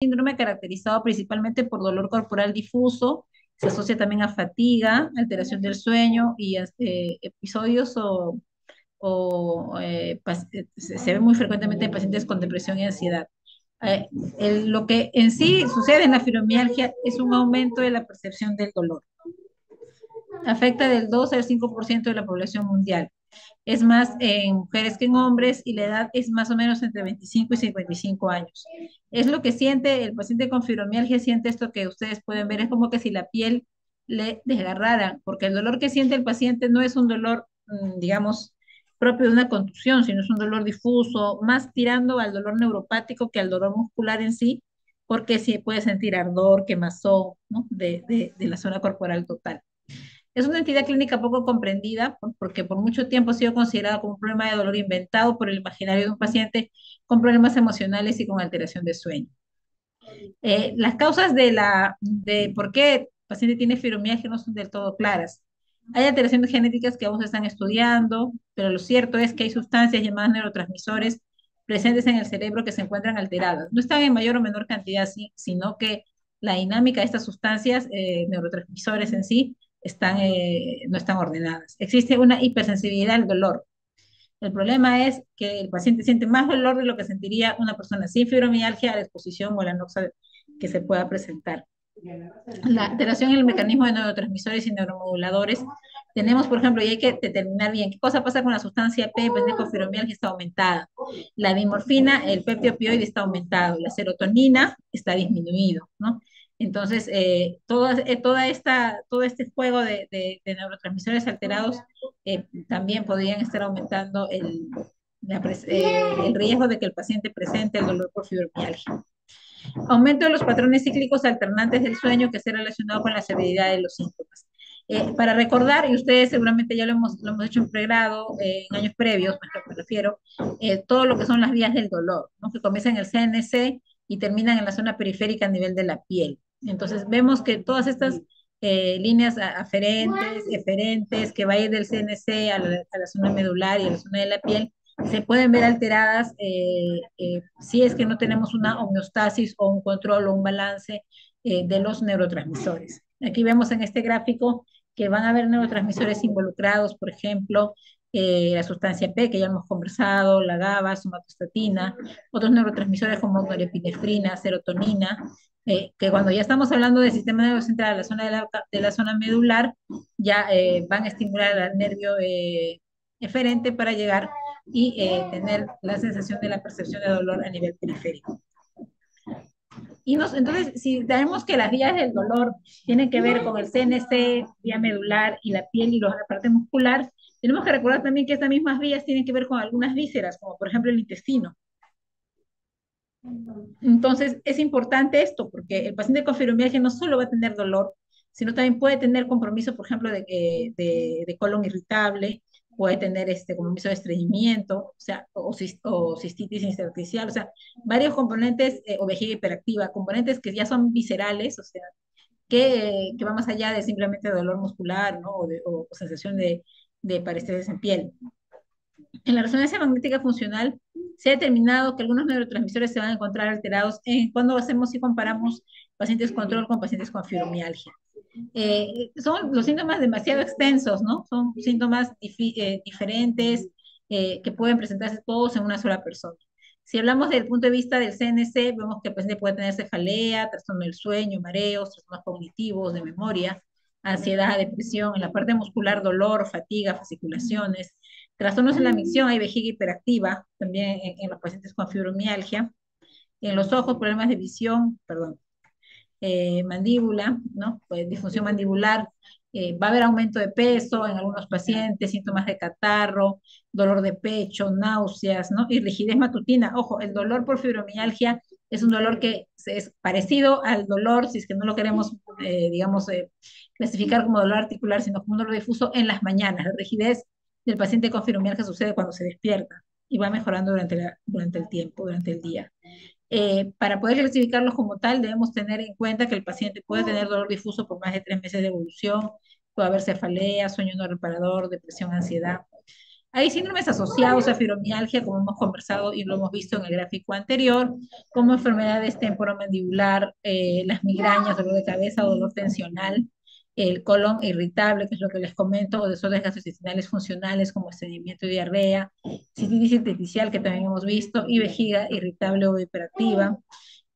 síndrome caracterizado principalmente por dolor corporal difuso, se asocia también a fatiga, alteración del sueño y episodios se ve muy frecuentemente en pacientes con depresión y ansiedad. Eh, lo que en sí sucede en la fibromialgia es un aumento de la percepción del dolor. Afecta del 2 al 5% de la población mundial. Es más en mujeres que en hombres y la edad es más o menos entre 25 y 55 años. Es lo que siente el paciente con fibromialgia, siente esto que ustedes pueden ver, es como que si la piel le desgarrara, porque el dolor que siente el paciente no es un dolor, digamos, propio de una contusión, sino es un dolor difuso, más tirando al dolor neuropático que al dolor muscular en sí, porque sí puede sentir ardor, quemazón, ¿no? de la zona corporal total. Es una entidad clínica poco comprendida porque por mucho tiempo ha sido considerada como un problema de dolor inventado por el imaginario de un paciente con problemas emocionales y con alteración de sueño. Las causas de por qué el paciente tiene fibromialgia no son del todo claras. Hay alteraciones genéticas que aún se están estudiando, pero lo cierto es que hay sustancias llamadas neurotransmisores presentes en el cerebro que se encuentran alteradas. No están en mayor o menor cantidad, sino que la dinámica de estas sustancias, neurotransmisores en sí, no están ordenadas. Existe una hipersensibilidad al dolor. El problema es que el paciente siente más dolor de lo que sentiría una persona sin fibromialgia a la exposición o la anoxia que se pueda presentar. La alteración en el mecanismo de neurotransmisores y neuromoduladores. Tenemos, por ejemplo, y hay que determinar bien qué cosa pasa con la sustancia P, pues con fibromialgia está aumentada. La dimorfina, el peptidopioide está aumentado. La serotonina está disminuido, ¿no? Entonces, todo este juego de neurotransmisores alterados también podrían estar aumentando el riesgo de que el paciente presente el dolor por fibromialgia. Aumento de los patrones cíclicos alternantes del sueño que esté relacionado con la severidad de los síntomas. Para recordar, y ustedes seguramente ya lo hemos hecho en pregrado, en años previos, me refiero, todo lo que son las vías del dolor, ¿no? Que comienzan en el CNC y terminan en la zona periférica a nivel de la piel. Entonces, vemos que todas estas líneas aferentes, eferentes, que va a ir del CNC a la zona medular y a la zona de la piel, se pueden ver alteradas si es que no tenemos una homeostasis o un control o un balance de los neurotransmisores. Aquí vemos en este gráfico que van a haber neurotransmisores involucrados, por ejemplo, la sustancia P, que ya hemos conversado, la GABA, somatostatina, otros neurotransmisores como norepinefrina, serotonina, que cuando ya estamos hablando del sistema nervioso central, la zona medular, ya van a estimular al nervio eferente para llegar y tener la sensación de la percepción de dolor a nivel periférico. Entonces, si sabemos que las vías del dolor tienen que ver con el CNC, vía medular y la piel y la parte muscular, tenemos que recordar también que estas mismas vías tienen que ver con algunas vísceras, como por ejemplo el intestino. Entonces, es importante esto, porque el paciente con fibromialgia no solo va a tener dolor, sino también puede tener compromiso, por ejemplo, de colon irritable, puede tener compromiso de estreñimiento, o sea, o cistitis intersticial, o sea, varios componentes, o vejiga hiperactiva, componentes que ya son viscerales, o sea, que va más allá de simplemente dolor muscular, ¿no? O sensación de parálisis en piel. En la resonancia magnética funcional se ha determinado que algunos neurotransmisores se van a encontrar alterados cuando hacemos y comparamos pacientes control con pacientes con fibromialgia. Son los síntomas demasiado extensos, ¿no? Son síntomas diferentes que pueden presentarse todos en una sola persona. Si hablamos desde el punto de vista del CNC, vemos que el paciente puede tener cefalea, trastorno del sueño, mareos, trastornos cognitivos, de memoria, ansiedad, depresión, en la parte muscular, dolor, fatiga, fasciculaciones, trastornos en la micción, hay vejiga hiperactiva, también en los pacientes con fibromialgia, en los ojos, problemas de visión, perdón, mandíbula, ¿no? Pues disfunción mandibular, va a haber aumento de peso en algunos pacientes, síntomas de catarro, dolor de pecho, náuseas, ¿no? Y rigidez matutina. Ojo, el dolor por fibromialgia es un dolor que es parecido al dolor, si es que no lo queremos, digamos, clasificar como dolor articular, sino como un dolor difuso en las mañanas. La rigidez del paciente con fibromialgia sucede cuando se despierta y va mejorando durante el tiempo, durante el día. Para poder clasificarlos como tal, debemos tener en cuenta que el paciente puede tener dolor difuso por más de 3 meses de evolución, puede haber cefalea, sueño no reparador, depresión, ansiedad. Hay síndromes asociados a fibromialgia, como hemos conversado y lo hemos visto en el gráfico anterior, como enfermedades temporomandibular, las migrañas, dolor de cabeza o dolor tensional, el colon irritable, que es lo que les comento, o desórdenes gastrointestinales funcionales como estreñimiento y diarrea, cistitis intersticial, que también hemos visto, y vejiga irritable o hiperactiva.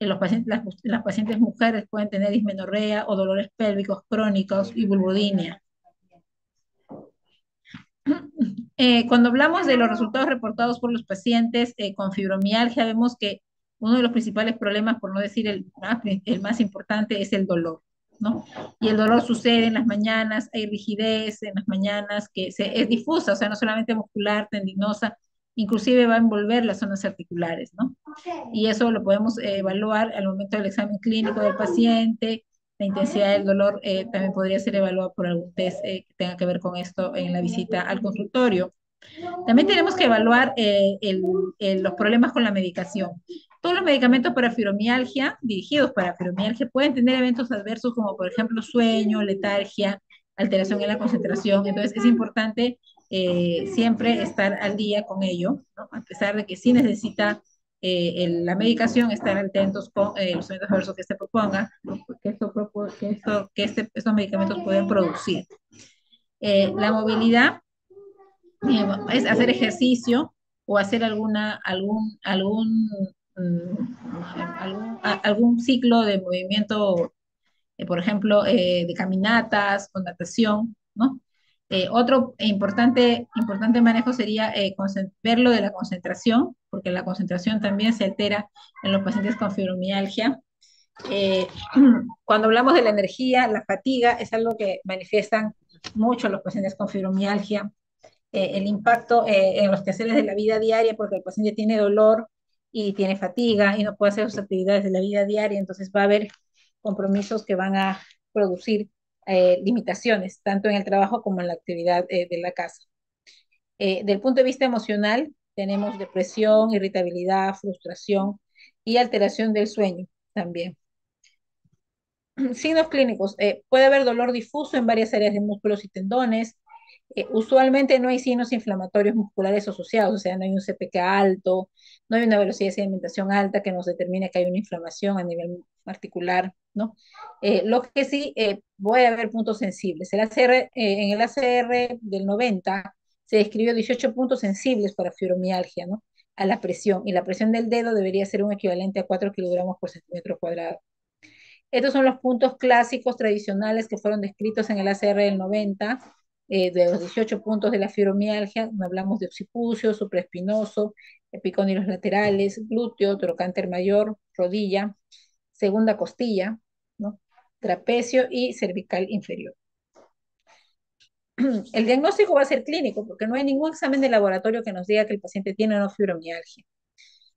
Las pacientes mujeres pueden tener dismenorrea o dolores pélvicos crónicos y vulvodynia. Cuando hablamos de los resultados reportados por los pacientes con fibromialgia, vemos que uno de los principales problemas, por no decir el más importante, es el dolor, ¿no? Y el dolor sucede en las mañanas, hay rigidez en las mañanas es difusa, o sea, no solamente muscular, tendinosa, inclusive va a envolver las zonas articulares, ¿no? Y eso lo podemos evaluar al momento del examen clínico del paciente. La intensidad del dolor también podría ser evaluada por algún test que tenga que ver con esto en la visita al consultorio. También tenemos que evaluar los problemas con la medicación. Todos los medicamentos para fibromialgia, dirigidos para fibromialgia, pueden tener eventos adversos como por ejemplo sueño, letargia, alteración en la concentración. Entonces es importante siempre estar al día con ello, ¿no? A pesar de que sí necesita la medicación, estar atentos con los eventos adversos que se proponga, ¿no? Estos medicamentos pueden producir. La movilidad es hacer ejercicio o hacer algún ciclo de movimiento, por ejemplo, de caminatas o natación, ¿no? Otro importante manejo sería ver lo de la concentración, porque la concentración también se altera en los pacientes con fibromialgia. Eh, Cuando hablamos de la energía, la fatiga es algo que manifiestan mucho los pacientes con fibromialgia. El impacto en los quehaceres de la vida diaria, porque el paciente tiene dolor y tiene fatiga y no puede hacer sus actividades de la vida diaria, entonces va a haber compromisos que van a producir limitaciones, tanto en el trabajo como en la actividad de la casa. Del punto de vista emocional, tenemos depresión, irritabilidad, frustración y alteración del sueño también. Signos clínicos. Puede haber dolor difuso en varias áreas de músculos y tendones. Usualmente no hay signos inflamatorios musculares asociados, o sea, no hay un CPK alto, no hay una velocidad de sedimentación alta que nos determine que hay una inflamación a nivel articular, ¿no? Lo que sí, puede haber puntos sensibles. En el ACR del 90 se describió 18 puntos sensibles para fibromialgia, ¿no? A la presión, y la presión del dedo debería ser un equivalente a 4 kilogramos por centímetro cuadrado. Estos son los puntos clásicos tradicionales que fueron descritos en el ACR del 90, de los 18 puntos de la fibromialgia. Hablamos de occipucio, supraespinoso, epicóndilos laterales, glúteo, trocánter mayor, rodilla, segunda costilla, ¿no? Trapecio y cervical inferior. El diagnóstico va a ser clínico porque no hay ningún examen de laboratorio que nos diga que el paciente tiene o no fibromialgia.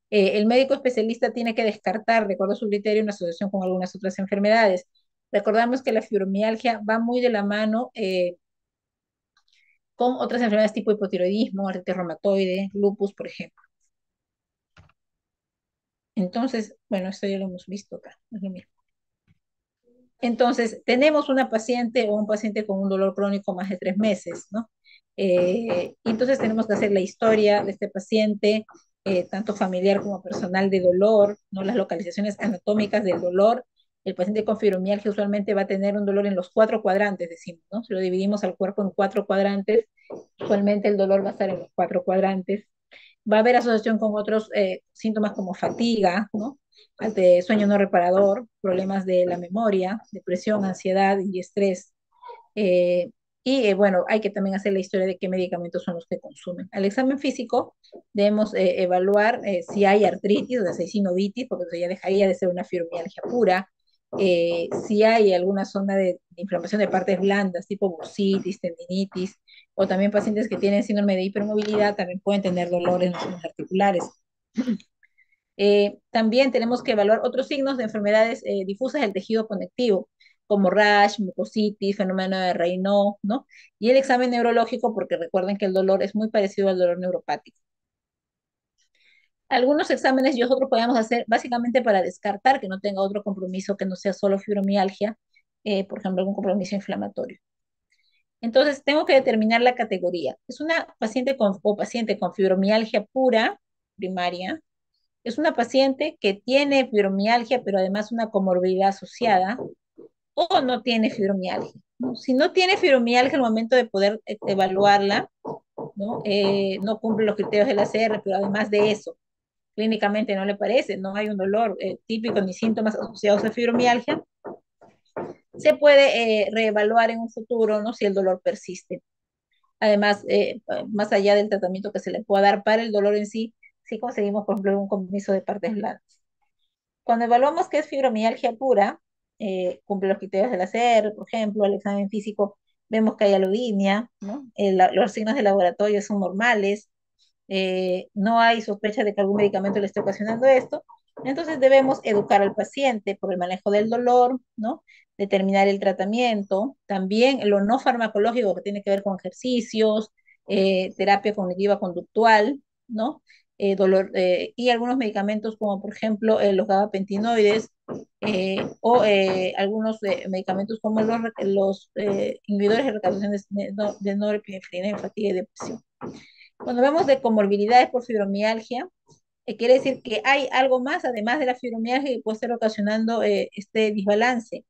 El médico especialista tiene que descartar, de acuerdo a su criterio, una asociación con algunas otras enfermedades. Recordamos que la fibromialgia va muy de la mano con otras enfermedades tipo hipotiroidismo, artritis reumatoide, lupus, por ejemplo. Entonces, bueno, esto ya lo hemos visto acá, es lo mismo. Entonces, tenemos una paciente o un paciente con un dolor crónico más de 3 meses, ¿no? Entonces tenemos que hacer la historia de este paciente, tanto familiar como personal de dolor, ¿no? Las localizaciones anatómicas del dolor. El paciente con fibromialgia usualmente va a tener un dolor en los 4 cuadrantes, decimos, ¿no? Si lo dividimos al cuerpo en 4 cuadrantes, usualmente el dolor va a estar en los 4 cuadrantes. Va a haber asociación con otros síntomas como fatiga, ¿no? De sueño no reparador, problemas de la memoria, depresión, ansiedad y estrés. Eh, bueno, hay que también hacer la historia de qué medicamentos son los que consumen. Al examen físico debemos evaluar si hay artritis, o sea, si hay sinovitis, porque eso ya dejaría de ser una fibromialgia pura. Si hay alguna zona de inflamación de partes blandas, tipo bursitis, tendinitis, o también pacientes que tienen síndrome de hipermovilidad también pueden tener dolor en las zonas articulares. También tenemos que evaluar otros signos de enfermedades difusas del tejido conectivo, como rash, mucositis, fenómeno de Raynaud, ¿no? Y el examen neurológico, porque recuerden que el dolor es muy parecido al dolor neuropático. Algunos exámenes y nosotros podemos hacer básicamente para descartar que no tenga otro compromiso que no sea solo fibromialgia, por ejemplo, algún compromiso inflamatorio. Entonces, tengo que determinar la categoría. Es una paciente con fibromialgia pura, primaria. Es una paciente que tiene fibromialgia, pero además una comorbilidad asociada, o no tiene fibromialgia, ¿no? Si no tiene fibromialgia al momento de poder evaluarla, ¿no? No cumple los criterios del ACR, pero además de eso, clínicamente no le parece, no hay un dolor típico ni síntomas asociados a fibromialgia, se puede reevaluar en un futuro, ¿no? Si el dolor persiste. Además, más allá del tratamiento que se le pueda dar para el dolor en sí, si conseguimos, por ejemplo, un compromiso de partes blandas. Cuando evaluamos que es fibromialgia pura, cumple los criterios del ACR, por ejemplo, el examen físico, vemos que hay alodinia, ¿no? Los signos de laboratorio son normales, no hay sospecha de que algún medicamento le esté ocasionando esto, entonces debemos educar al paciente por el manejo del dolor, ¿no? Determinar el tratamiento, también lo no farmacológico que tiene que ver con ejercicios, terapia cognitiva conductual, ¿no? Y algunos medicamentos como por ejemplo los gabapentinoides o algunos medicamentos como los inhibidores de recaptación de norepinefrina en fatiga y depresión. Cuando vemos de comorbilidades por fibromialgia, quiere decir que hay algo más, además de la fibromialgia, que puede estar ocasionando este desbalance.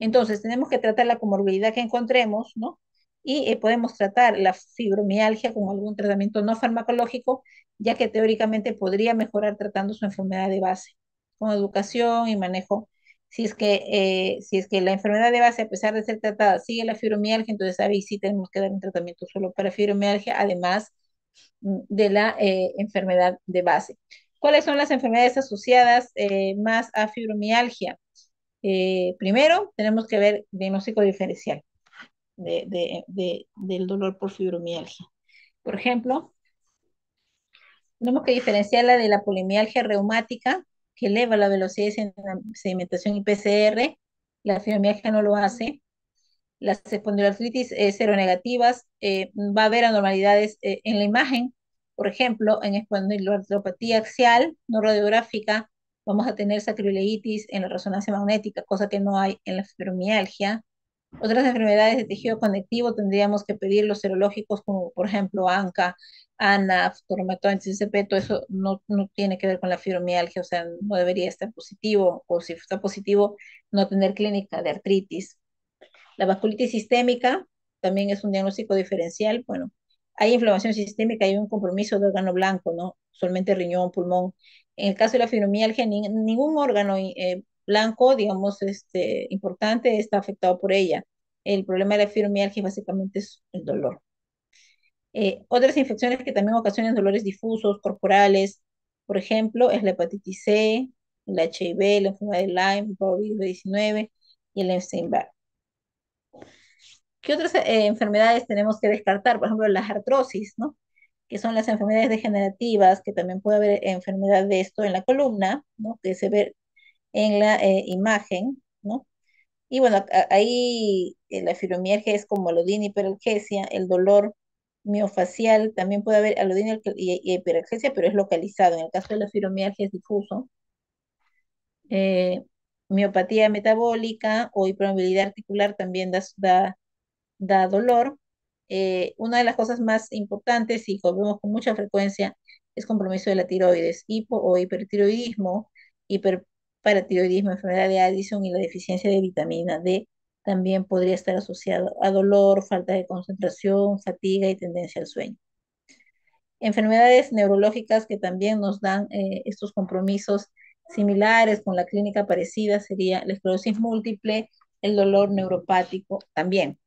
Entonces, tenemos que tratar la comorbilidad que encontremos, ¿no? Y podemos tratar la fibromialgia con algún tratamiento no farmacológico, ya que teóricamente podría mejorar tratando su enfermedad de base, con educación y manejo. Si es que la enfermedad de base, a pesar de ser tratada, sigue la fibromialgia, entonces ahí sí tenemos que dar un tratamiento solo para fibromialgia, además de la enfermedad de base. ¿Cuáles son las enfermedades asociadas más a fibromialgia? Primero, tenemos que ver diagnóstico diferencial del dolor por fibromialgia. Por ejemplo, tenemos que diferenciarla de la polimialgia reumática, que eleva la velocidad de sedimentación y PCR. La fibromialgia no lo hace. Las espondiloartritis seronegativas, va a haber anormalidades en la imagen. Por ejemplo, en espondiloartropatía axial no radiográfica, vamos a tener sacroileitis en la resonancia magnética, cosa que no hay en la fibromialgia. Otras enfermedades de tejido conectivo tendríamos que pedir los serológicos, como por ejemplo ANCA, ANAF, tormatosis, CP, todo eso no tiene que ver con la fibromialgia, o sea, no debería estar positivo, o si está positivo, no tener clínica de artritis. La vasculitis sistémica también es un diagnóstico diferencial. Bueno, hay inflamación sistémica, hay un compromiso de órgano blanco, ¿no? Solamente riñón, pulmón. En el caso de la fibromialgia, ningún órgano blanco, digamos, importante está afectado por ella. El problema de la fibromialgia básicamente es el dolor. Otras infecciones que también ocasionan dolores difusos, corporales, por ejemplo, es la hepatitis C, el HIV, la enfermedad de Lyme, el COVID-19 y el Epstein-Barr. ¿Qué otras enfermedades tenemos que descartar? Por ejemplo, las artrosis, ¿no? Que son las enfermedades degenerativas, que también puede haber enfermedad de esto en la columna, ¿no? Que se ve en la imagen, ¿no? Y bueno, ahí la fibromialgia es como alodina y hiperalgesia, el dolor miofacial, también puede haber alodina y hiperalgesia, pero es localizado. En el caso de la fibromialgia es difuso. Eh, Miopatía metabólica o hipermovilidad articular también da dolor. Una de las cosas más importantes y que vemos con mucha frecuencia es compromiso de la tiroides, hipo o hipertiroidismo, hiperparatiroidismo, enfermedad de Addison y la deficiencia de vitamina D también podría estar asociado a dolor, falta de concentración, fatiga y tendencia al sueño. Enfermedades neurológicas que también nos dan estos compromisos similares con la clínica parecida sería la esclerosis múltiple, el dolor neuropático también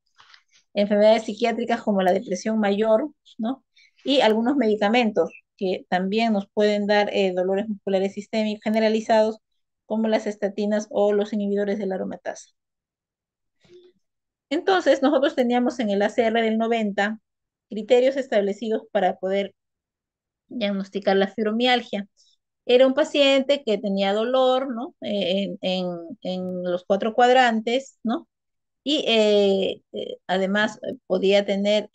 enfermedades psiquiátricas como la depresión mayor, ¿no? Y algunos medicamentos que también nos pueden dar dolores musculares sistémicos generalizados, como las estatinas o los inhibidores de la aromatasa. Entonces, nosotros teníamos en el ACR del 90 criterios establecidos para poder diagnosticar la fibromialgia. Era un paciente que tenía dolor, ¿no? En los cuatro cuadrantes, ¿no? Y además podía tener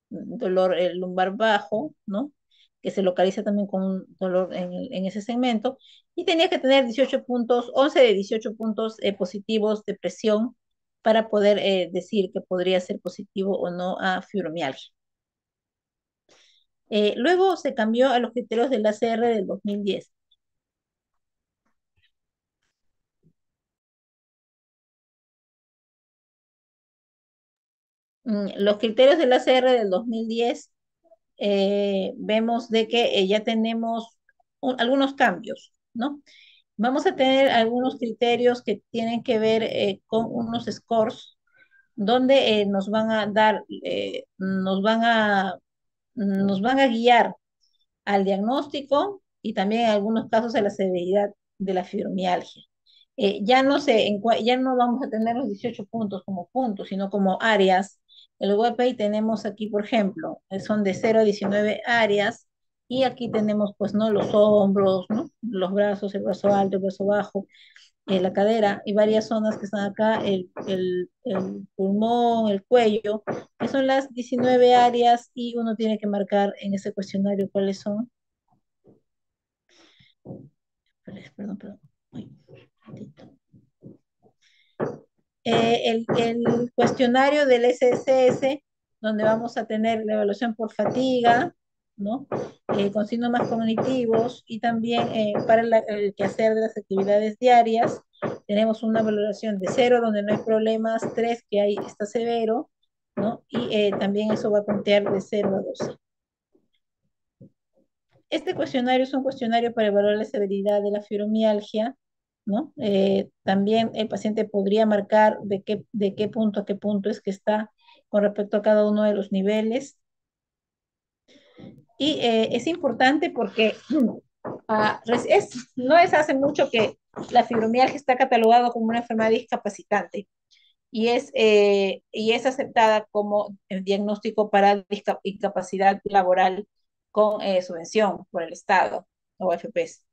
dolor lumbar bajo, ¿no? Que se localiza también con un dolor en ese segmento. Y tenía que tener 18 puntos, 11 de 18 puntos positivos de presión para poder decir que podría ser positivo o no a fibromialgia. Luego se cambió a los criterios del ACR del 2010. Los criterios del ACR del 2010, vemos de que ya tenemos algunos cambios, ¿no? Vamos a tener algunos criterios que tienen que ver con unos scores donde nos van a dar, nos van a guiar al diagnóstico y también en algunos casos a la severidad de la fibromialgia. Ya no sé, ya no vamos a tener los 18 puntos como puntos, sino como áreas. El WebPay tenemos aquí, por ejemplo, son de 0 a 19 áreas, y aquí tenemos, pues, ¿no? Los hombros, ¿no? Los brazos, el brazo alto, el brazo bajo, la cadera, y varias zonas que están acá, el pulmón, el cuello, que son las 19 áreas, y uno tiene que marcar en ese cuestionario cuáles son. Perdón, perdón. Uy, el cuestionario del SSS, donde vamos a tener la evaluación por fatiga, ¿no? Con síntomas cognitivos, y también para el quehacer de las actividades diarias. Tenemos una valoración de 0, donde no hay problemas; 3, que hay, está severo, ¿no? Y también eso va a contar de 0 a 12. Este cuestionario es un cuestionario para evaluar la severidad de la fibromialgia, ¿no? También el paciente podría marcar de qué punto a qué punto es que está con respecto a cada uno de los niveles. Y es importante porque no es hace mucho que la fibromialgia está catalogada como una enfermedad discapacitante, y es aceptada como el diagnóstico para discapacidad laboral con subvención por el Estado o FPs.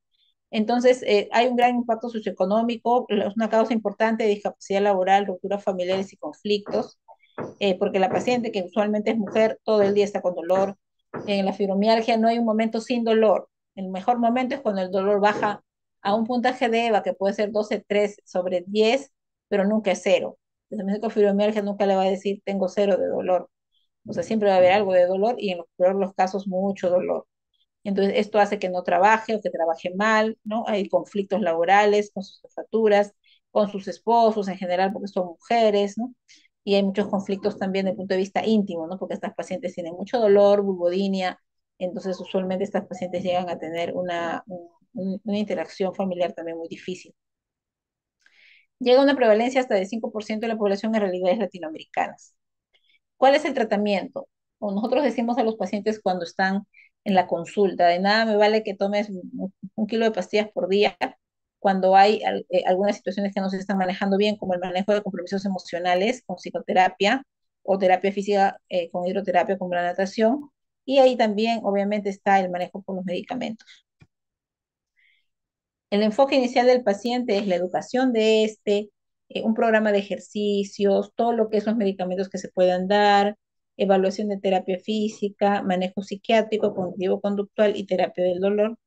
Entonces, hay un gran impacto socioeconómico, es una causa importante de discapacidad laboral, rupturas familiares y conflictos, porque la paciente, que usualmente es mujer, todo el día está con dolor. En la fibromialgia no hay un momento sin dolor. El mejor momento es cuando el dolor baja a un puntaje de EVA, que puede ser 12,3/10, pero nunca es cero. El médico de fibromialgia nunca le va a decir tengo 0 de dolor. O sea, siempre va a haber algo de dolor, y en los peor de los casos mucho dolor. Entonces, esto hace que no trabaje o que trabaje mal, ¿no? Hay conflictos laborales con sus jefaturas, con sus esposos en general, porque son mujeres, ¿no? Y hay muchos conflictos también desde el punto de vista íntimo, ¿no? Porque estas pacientes tienen mucho dolor, vulvodinia. Entonces usualmente estas pacientes llegan a tener una interacción familiar también muy difícil. Llega a una prevalencia hasta de 5% de la población en realidades latinoamericanas. ¿Cuál es el tratamiento? O nosotros decimos a los pacientes cuando están en la consulta: de nada me vale que tomes un kilo de pastillas por día cuando hay algunas situaciones que no se están manejando bien, como el manejo de compromisos emocionales con psicoterapia, o terapia física con hidroterapia, como la natación. Y ahí también, obviamente, está el manejo con los medicamentos. El enfoque inicial del paciente es la educación de un programa de ejercicios, todo lo que son los medicamentos que se puedan dar, evaluación de terapia física, manejo psiquiátrico, cognitivo-conductual y terapia del dolor.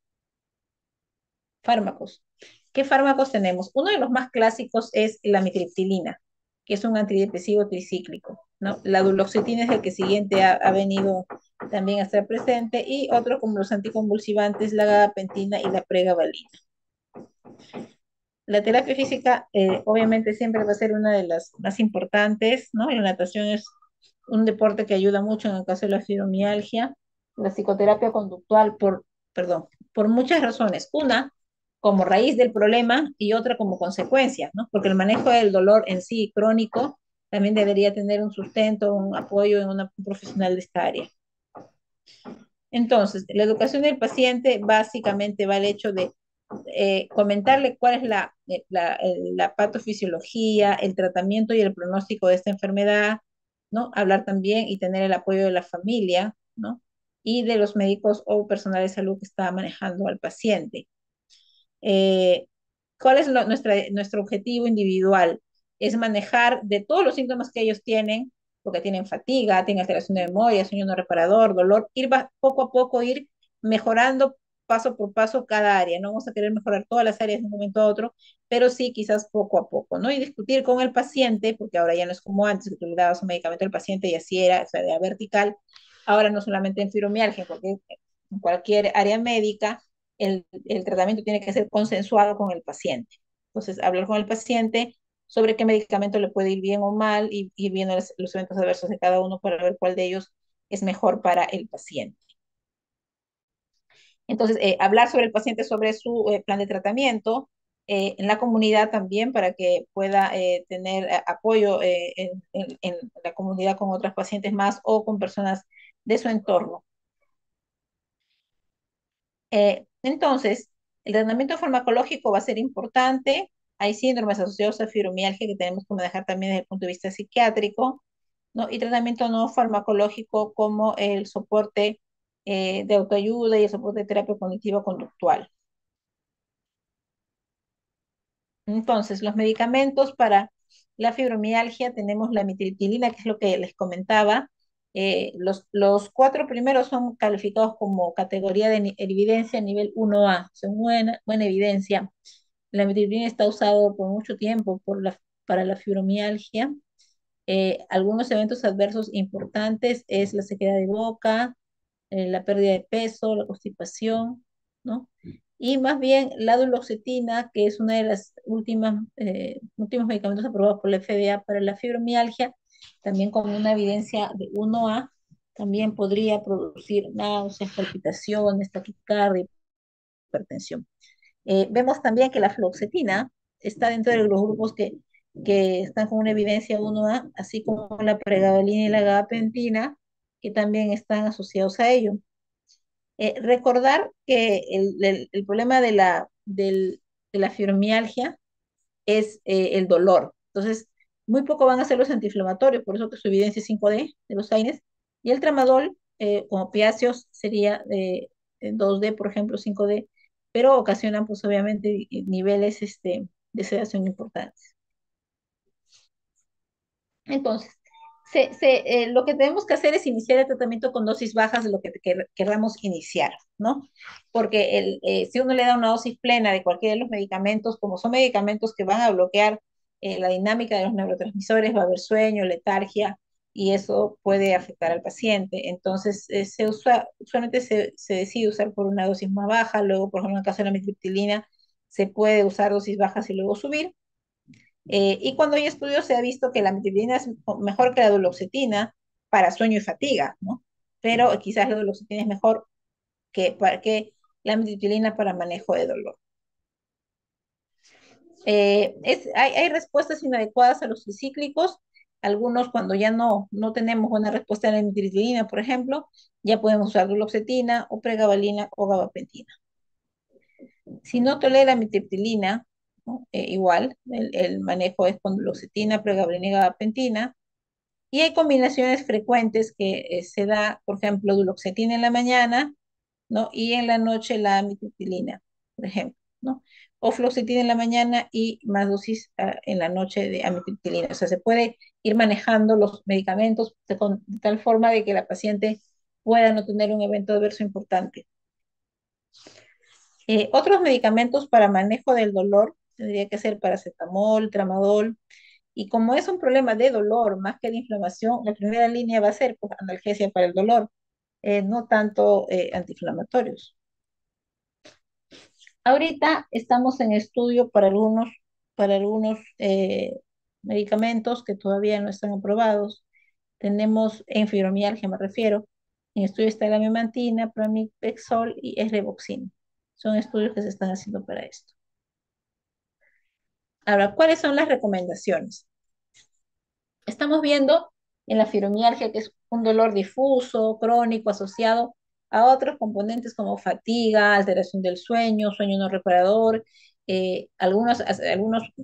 Fármacos. ¿Qué fármacos tenemos? Uno de los más clásicos es la amitriptilina, que es un antidepresivo tricíclico, ¿no? La duloxetina es el que siguiente ha venido también a estar presente, y otros como los anticonvulsivantes, la gabapentina y la pregabalina. La terapia física, obviamente, siempre va a ser una de las más importantes, ¿no? La natación es un deporte que ayuda mucho en el caso de la fibromialgia. La psicoterapia conductual, perdón, por muchas razones. Una, como raíz del problema, y otra como consecuencia, ¿no? Porque el manejo del dolor en sí crónico también debería tener un sustento, un apoyo en un profesional de esta área. Entonces, la educación del paciente básicamente va al hecho de comentarle cuál es la patofisiología, el tratamiento y el pronóstico de esta enfermedad, ¿no? Hablar también y tener el apoyo de la familia, ¿no? Y de los médicos o personal de salud que está manejando al paciente. Eh, ¿Cuál es nuestro objetivo individual? Es manejar de todos los síntomas que ellos tienen, porque tienen fatiga, tienen alteración de memoria, sueño no reparador, dolor, poco a poco ir mejorando paso por paso cada área, no vamos a querer mejorar todas las áreas de un momento a otro, pero sí quizás poco a poco, ¿no? Y discutir con el paciente, porque ahora ya no es como antes, que tú le dabas un medicamento al paciente y así era, o sea, de vertical, ahora no solamente en fibromialgia, porque en cualquier área médica, el tratamiento tiene que ser consensuado con el paciente. Entonces, hablar con el paciente sobre qué medicamento le puede ir bien o mal y ir viendo los eventos adversos de cada uno para ver cuál de ellos es mejor para el paciente. Entonces, hablar sobre el paciente, sobre su plan de tratamiento, en la comunidad también para que pueda tener apoyo en la comunidad con otras pacientes más o con personas de su entorno. Entonces, el tratamiento farmacológico va a ser importante. Hay síndromes asociados a fibromialgia que tenemos que manejar también desde el punto de vista psiquiátrico, ¿no? Y tratamiento no farmacológico como el soporte de autoayuda y el soporte de terapia cognitiva conductual. Entonces, los medicamentos para la fibromialgia tenemos la mitriptilina, que es lo que les comentaba. Los cuatro primeros son calificados como categoría de evidencia nivel 1A, son buena evidencia. La mitriptilina está usado por mucho tiempo para la fibromialgia. Algunos eventos adversos importantes es la sequedad de boca, la pérdida de peso, la constipación, ¿no? Y más bien la duloxetina, que es una de las últimos medicamentos aprobados por la FDA para la fibromialgia, también con una evidencia de 1A, también podría producir náuseas, palpitaciones, taquicardia, hipertensión. Vemos también que la fluoxetina está dentro de los grupos que están con una evidencia 1A, así como la pregabalina y la gabapentina, que también están asociados a ello. Recordar que el problema de la fibromialgia es el dolor. Entonces, muy poco van a ser los antiinflamatorios, por eso que su evidencia es 5D de los AINES. Y el tramadol, con opiáceos, sería 2D, por ejemplo, 5D, pero ocasionan, pues, obviamente, niveles de sedación importantes. Entonces, lo que tenemos que hacer es iniciar el tratamiento con dosis bajas de lo que queramos iniciar, ¿no? Porque si uno le da una dosis plena de cualquiera de los medicamentos, como son medicamentos que van a bloquear la dinámica de los neurotransmisores, va a haber sueño, letargia, y eso puede afectar al paciente. Entonces, usualmente se decide usar por una dosis más baja, luego, por ejemplo, en el caso de la mitriptilina, se puede usar dosis bajas y luego subir. Y cuando hay estudios se ha visto que la metilidina es mejor que la duloxetina para sueño y fatiga, ¿no? Pero quizás la duloxetina es mejor que la metilidina para manejo de dolor. Hay respuestas inadecuadas a los tricíclicos. Algunos cuando ya no tenemos buena respuesta a la metilidina, por ejemplo, ya podemos usar duloxetina o pregabalina o gabapentina. Si no tolera mitriptilina, ¿no? Igual, el manejo es con duloxetina, pregabalina y gabapentina. Y hay combinaciones frecuentes que se da, por ejemplo, duloxetina en la mañana, ¿no? Y en la noche la amitriptilina, por ejemplo, ¿no? O fluoxetina en la mañana y más dosis en la noche de amitriptilina. O sea, se puede ir manejando los medicamentos de tal forma de que la paciente pueda no tener un evento adverso importante. Otros medicamentos para manejo del dolor tendría que ser paracetamol, tramadol, y como es un problema de dolor más que de inflamación, la primera línea va a ser, pues, analgesia para el dolor, no tanto antiinflamatorios. Ahorita estamos en estudio para algunos medicamentos que todavía no están aprobados. Tenemos en fibromialgia, me refiero. En estudio está la memantina, pramipexol y esreboxina. Son estudios que se están haciendo para esto. Ahora, ¿cuáles son las recomendaciones? Estamos viendo en la fibromialgia que es un dolor difuso, crónico, asociado a otros componentes como fatiga, alteración del sueño, sueño no reparador, algunos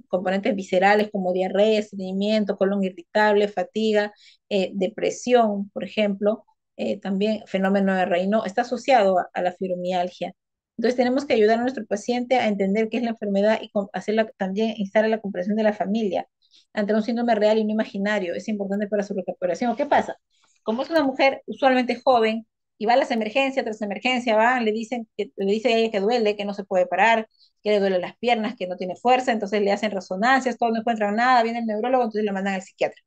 componentes viscerales como diarrea, estreñimiento, colon irritable, fatiga, depresión, por ejemplo, también fenómeno de Raynaud, está asociado a la fibromialgia. Entonces tenemos que ayudar a nuestro paciente a entender qué es la enfermedad y hacerla, también instar a la comprensión de la familia ante un síndrome real y no imaginario. Es importante para su recuperación. ¿Qué pasa? Como es una mujer usualmente joven, y va a las emergencias, tras emergencia, va, le dice a ella que duele, que no se puede parar, que le duelen las piernas, que no tiene fuerza, entonces le hacen resonancias, todo no encuentran nada, viene el neurólogo, entonces le mandan al psiquiatra,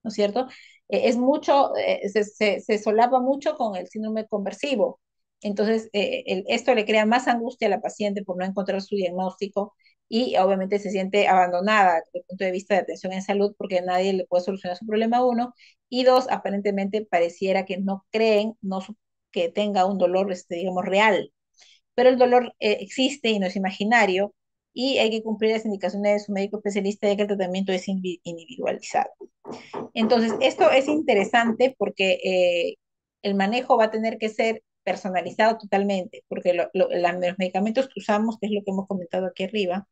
¿no es cierto? Es mucho, se solapa mucho con el síndrome conversivo. Entonces, esto le crea más angustia a la paciente por no encontrar su diagnóstico y obviamente se siente abandonada desde el punto de vista de atención en salud porque nadie le puede solucionar su problema, uno, y dos, aparentemente pareciera que no creen que tenga un dolor, digamos, real, pero el dolor existe y no es imaginario y hay que cumplir las indicaciones de su médico especialista de que el tratamiento es individualizado. Entonces, esto es interesante porque el manejo va a tener que ser personalizado totalmente, porque los medicamentos que usamos, que es lo que hemos comentado aquí arriba,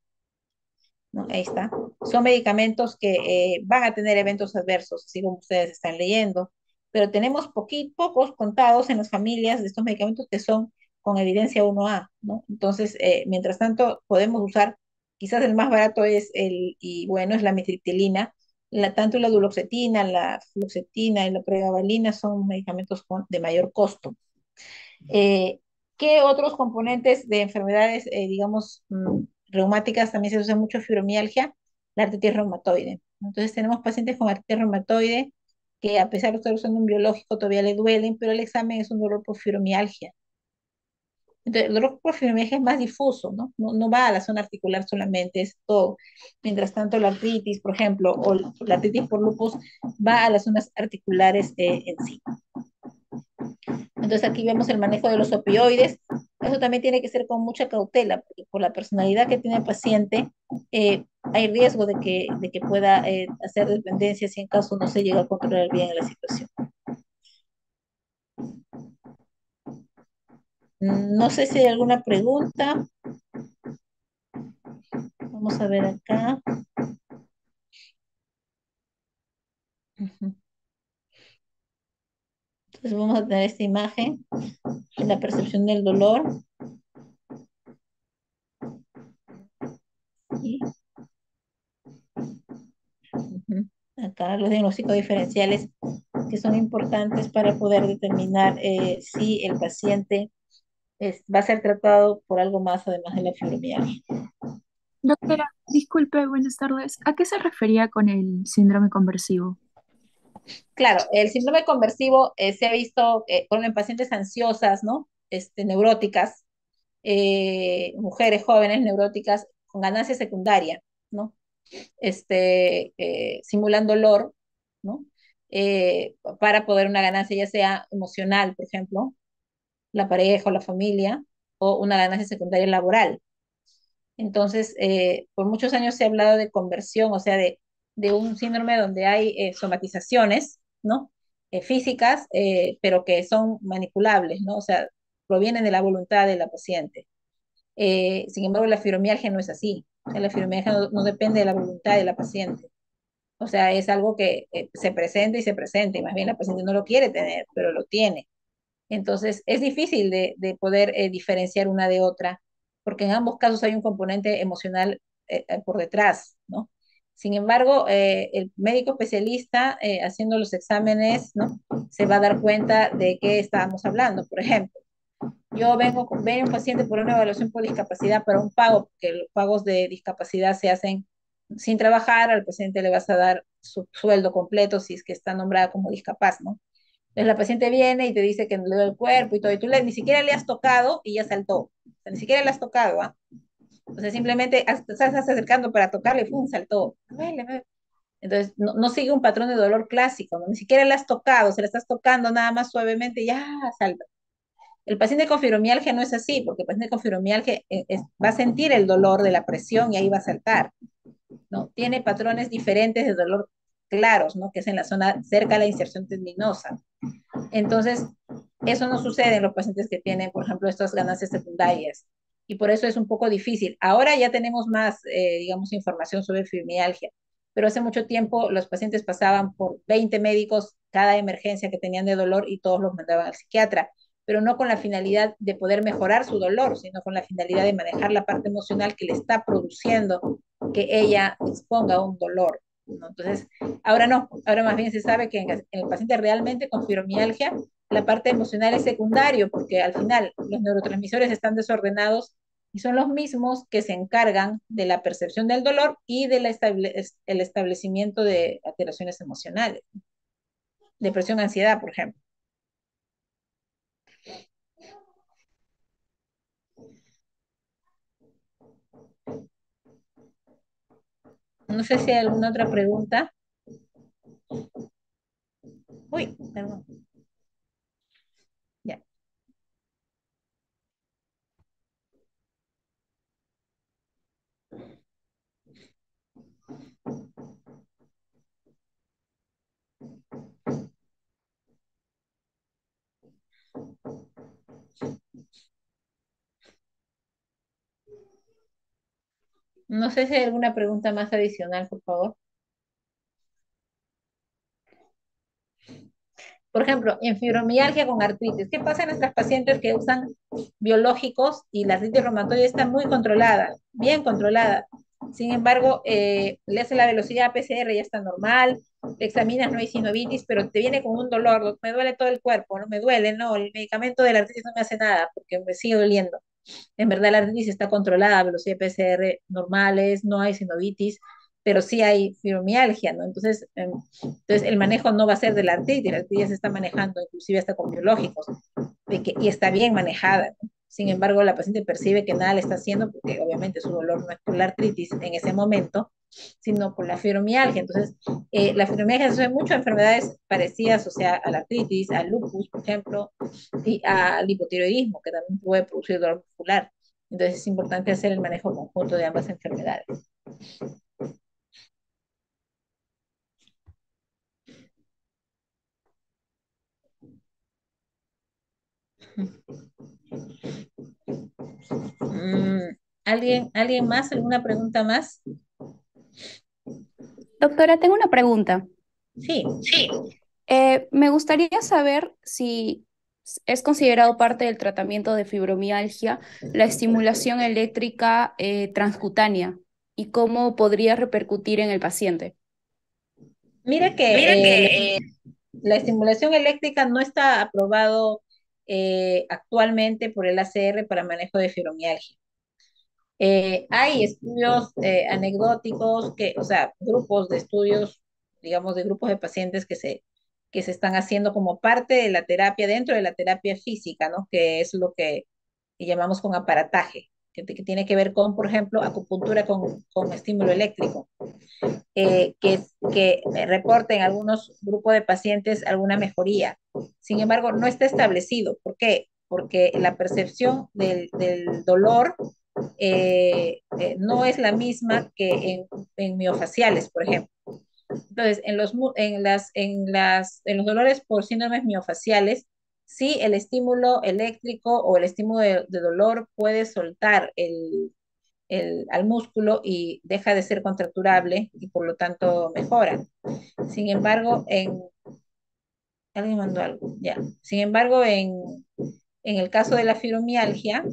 ¿no? Ahí está, son medicamentos que van a tener eventos adversos, así como ustedes están leyendo, pero tenemos pocos contados en las familias de estos medicamentos que son con evidencia 1A, ¿no? Entonces, mientras tanto, podemos usar, quizás el más barato y bueno, es la mitriptilina, tanto la duloxetina, la fluoxetina y la pregabalina son medicamentos de mayor costo. Eh, ¿Qué otros componentes de enfermedades, digamos, reumáticas también se usa mucho fibromialgia? La artritis reumatoide. Entonces tenemos pacientes con artritis reumatoide que a pesar de estar usando un biológico todavía le duelen, pero el examen es un dolor por fibromialgia. Entonces, el dolor por fibromialgia es más difuso, ¿no? No va a la zona articular solamente, es todo. Mientras tanto, la artritis, por ejemplo, o la artritis por lupus, va a las zonas articulares en sí. Entonces aquí vemos el manejo de los opioides. Eso también tiene que ser con mucha cautela, porque por la personalidad que tiene el paciente, hay riesgo de que pueda hacer dependencia si en caso no se llega a controlar bien la situación. No sé si hay alguna pregunta. Vamos a ver acá. Ujú. Entonces vamos a tener esta imagen de la percepción del dolor. Y, ujú, acá los diagnósticos diferenciales que son importantes para poder determinar si el paciente va a ser tratado por algo más además de la fibromialgia. Doctora, disculpe, buenas tardes. ¿A qué se refería con el síndrome conversivo? Claro, el síndrome conversivo se ha visto en pacientes ansiosas, ¿no? Neuróticas, mujeres jóvenes neuróticas con ganancia secundaria, ¿no? Simulan dolor, ¿no? Para poder una ganancia ya sea emocional, por ejemplo, la pareja o la familia, o una ganancia secundaria laboral. Entonces, por muchos años se ha hablado de conversión, o sea, de un síndrome donde hay somatizaciones, ¿no? Físicas, pero que son manipulables, ¿no? O sea, provienen de la voluntad de la paciente. Sin embargo, la fibromialgia no es así. O sea, la fibromialgia no depende de la voluntad de la paciente. O sea, es algo que se presenta y se presenta, y más bien la paciente no lo quiere tener, pero lo tiene. Entonces, es difícil de poder diferenciar una de otra, porque en ambos casos hay un componente emocional por detrás, ¿no? Sin embargo, el médico especialista haciendo los exámenes, ¿no? Se va a dar cuenta de qué estábamos hablando. Por ejemplo, viene un paciente por una evaluación por discapacidad para un pago, porque los pagos de discapacidad se hacen sin trabajar, al paciente le vas a dar su sueldo completo si es que está nombrada como discapaz, ¿no? Entonces la paciente viene y te dice que le duele el cuerpo y todo, y ni siquiera le has tocado y ya saltó. O sea, ni siquiera le has tocado, ¿ah? O sea, simplemente te estás acercando para tocarle y ¡pum! Saltó. Entonces, no sigue un patrón de dolor clásico, ¿no? Ni siquiera le has tocado, se le estás tocando nada más suavemente y ya salta. El paciente con fibromialgia no es así, porque el paciente con fibromialgia va a sentir el dolor de la presión y ahí va a saltar, ¿no? Tiene patrones diferentes de dolor claros, ¿no? Que es en la zona cerca de la inserción tendinosa. Entonces, eso no sucede en los pacientes que tienen, por ejemplo, estas ganancias secundarias. Y por eso es un poco difícil. Ahora ya tenemos más, digamos, información sobre fibromialgia, pero hace mucho tiempo los pacientes pasaban por 20 médicos cada emergencia que tenían de dolor y todos los mandaban al psiquiatra, pero no con la finalidad de poder mejorar su dolor, sino con la finalidad de manejar la parte emocional que le está produciendo que ella exponga un dolor, ¿no? Entonces, ahora no, ahora más bien se sabe que en el paciente realmente con fibromialgia la parte emocional es secundario, porque al final los neurotransmisores están desordenados y son los mismos que se encargan de la percepción del dolor y del el establecimiento de alteraciones emocionales, depresión, ansiedad, por ejemplo. No sé si hay alguna otra pregunta. Uy, perdón. Ya. No sé si hay alguna pregunta más adicional, por favor. Por ejemplo, en fibromialgia con artritis, ¿qué pasa en nuestras pacientes que usan biológicos y la artritis reumatoide está muy controlada, bien controlada? Sin embargo, le hace la velocidad PCR, ya está normal, le examinas, no hay sinovitis, pero te viene con un dolor, me duele todo el cuerpo, no me duele, no, el medicamento de la artritis no me hace nada porque me sigue doliendo. En verdad la artritis está controlada, velocidad PCR normales, no hay sinovitis, pero sí hay fibromialgia, ¿no? Entonces el manejo no va a ser de la artritis ya se está manejando, inclusive hasta con biológicos, y está bien manejada, ¿no? Sin embargo, la paciente percibe que nada le está haciendo porque obviamente su dolor no es por la artritis en ese momento, sino por la fibromialgia. Entonces, la fibromialgia se asocia mucho a enfermedades parecidas, o sea, a la artritis, al lupus, por ejemplo, y al hipotiroidismo, que también puede producir dolor muscular. Entonces, es importante hacer el manejo conjunto de ambas enfermedades. ¿Alguien más? ¿Alguna pregunta más? Doctora, tengo una pregunta. Sí. Me gustaría saber si es considerado parte del tratamiento de fibromialgia la estimulación eléctrica transcutánea y cómo podría repercutir en el paciente. Mira Mira que que la estimulación eléctrica no está aprobado actualmente por el ACR para manejo de fibromialgia. Hay estudios anecdóticos, o sea, grupos de estudios, digamos, de grupos de pacientes que se están haciendo como parte de la terapia, dentro de la terapia física, ¿no? Que es lo que llamamos con aparataje, que tiene que ver con, por ejemplo, acupuntura con estímulo eléctrico, que reporten algunos grupos de pacientes alguna mejoría. Sin embargo, no está establecido. ¿Por qué? Porque la percepción del dolor no es la misma que en miofaciales, por ejemplo. Entonces, en los dolores por síndromes miofaciales, sí el estímulo eléctrico o el estímulo de dolor puede soltar al músculo y deja de ser contracturable y por lo tanto mejora. Sin embargo, alguien mandó algo, ya. Sin embargo, en el caso de la fibromialgia,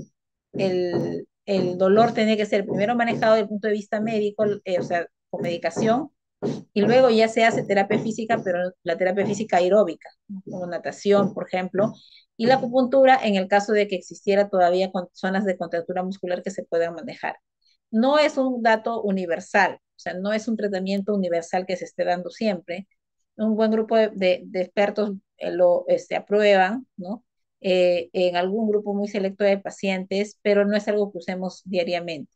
el dolor tiene que ser primero manejado desde el punto de vista médico, o sea, con medicación, y luego ya se hace terapia física, pero la terapia física aeróbica, ¿no? Como natación, por ejemplo, y la acupuntura en el caso de que existiera todavía zonas de contractura muscular que se puedan manejar. No es un dato universal, o sea, no es un tratamiento universal que se esté dando siempre. Un buen grupo de expertos lo aprueban, ¿no? En algún grupo muy selecto de pacientes, pero no es algo que usemos diariamente.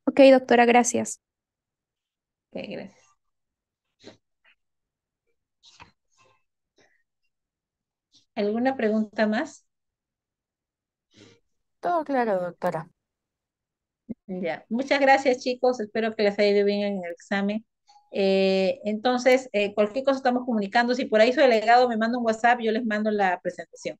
Ok, doctora, gracias. Ok, gracias. ¿Alguna pregunta más? Todo claro, doctora. Ya, muchas gracias chicos, espero que les haya ido bien en el examen. Entonces, cualquier cosa estamos comunicando, si por ahí su delegado me manda un WhatsApp, yo les mando la presentación.